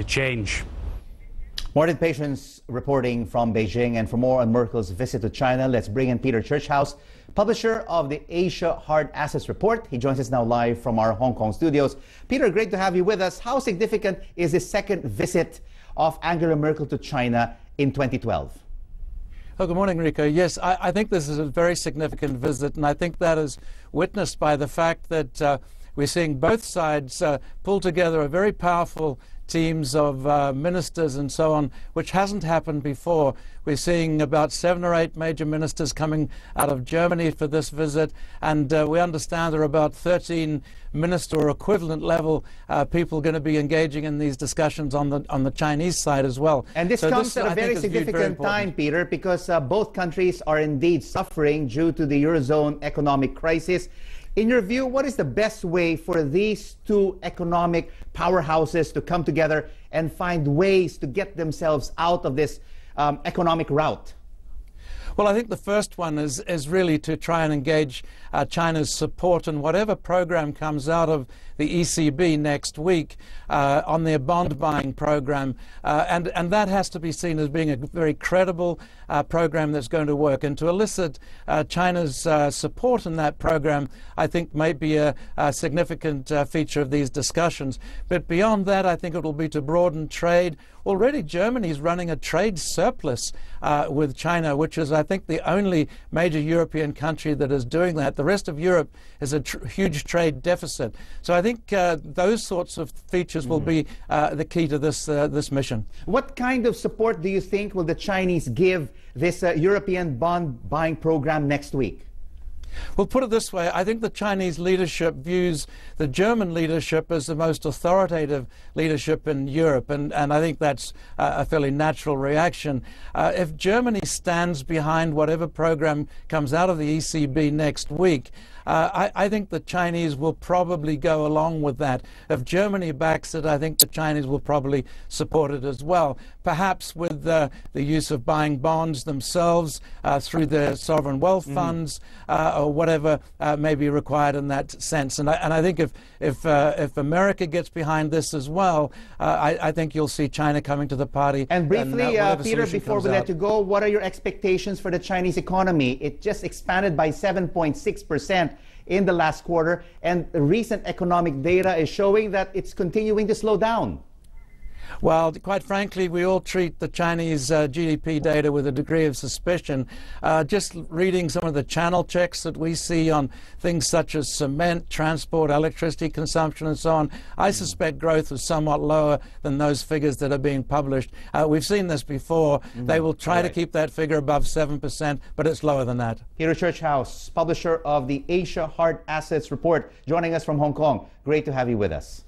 to change. Morning, Patience reporting from Beijing. And for more on Merkel's visit to China, let's bring in Peter Churchhouse, publisher of the Asia Hard Assets Report. He joins us now live from our Hong Kong studios. Peter, great to have you with us. How significant is this second visit of Angela Merkel to China in 2012? Oh, good morning, Rico. Yes, I think this is a very significant visit, and I think that is witnessed by the fact that we're seeing both sides pull together a very powerful teams of ministers and so on, which hasn't happened before. We're seeing about 7 or 8 major ministers coming out of Germany for this visit, and we understand there are about 13 minister or equivalent level people going to be engaging in these discussions on the Chinese side as well. And this comes at a very significant time, Peter, because both countries are indeed suffering due to the Eurozone economic crisis. In your view, what is the best way for these two economic powerhouses to come together and find ways to get themselves out of this economic rout? Well, I think the first one is really to try and engage China's support in whatever program comes out of the ECB next week on their bond buying program. And that has to be seen as being a very credible program that's going to work. And to elicit China's support in that program, I think may be a significant feature of these discussions. But beyond that, I think it will be to broaden trade. Already Germany is running a trade surplus with China, which is, I think, the only major European country that is doing that. The rest of Europe is a huge trade deficit. So I think those sorts of features will be the key to this mission. What kind of support do you think will the Chinese give this European bond buying program next week? Well, put it this way, I think the Chinese leadership views the German leadership as the most authoritative leadership in Europe, and I think that's a fairly natural reaction. If Germany stands behind whatever program comes out of the ECB next week, I think the Chinese will probably go along with that. If Germany backs it, I think the Chinese will probably support it as well, perhaps with the use of buying bonds themselves through their sovereign wealth funds or whatever may be required in that sense. And I think if America gets behind this as well, I think you'll see China coming to the party. And briefly, Peter, before we let you go, what are your expectations for the Chinese economy? It just expanded by 7.6% in the last quarter, and the recent economic data is showing that it's continuing to slow down. Well, quite frankly, we all treat the Chinese GDP data with a degree of suspicion. Just reading some of the channel checks that we see on things such as cement, transport, electricity consumption, and so on, I suspect growth was somewhat lower than those figures that are being published. We've seen this before. They will try to keep that figure above 7%, but it's lower than that. Peter Churchhouse, publisher of the Asia Hard Assets Report, joining us from Hong Kong. Great to have you with us.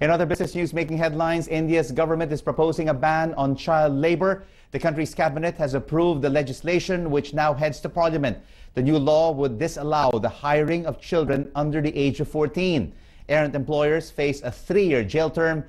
In other business news making headlines, India's government is proposing a ban on child labor. The country's cabinet has approved the legislation, which now heads to Parliament. The new law would disallow the hiring of children under the age of 14. Errant employers face a 3-year jail term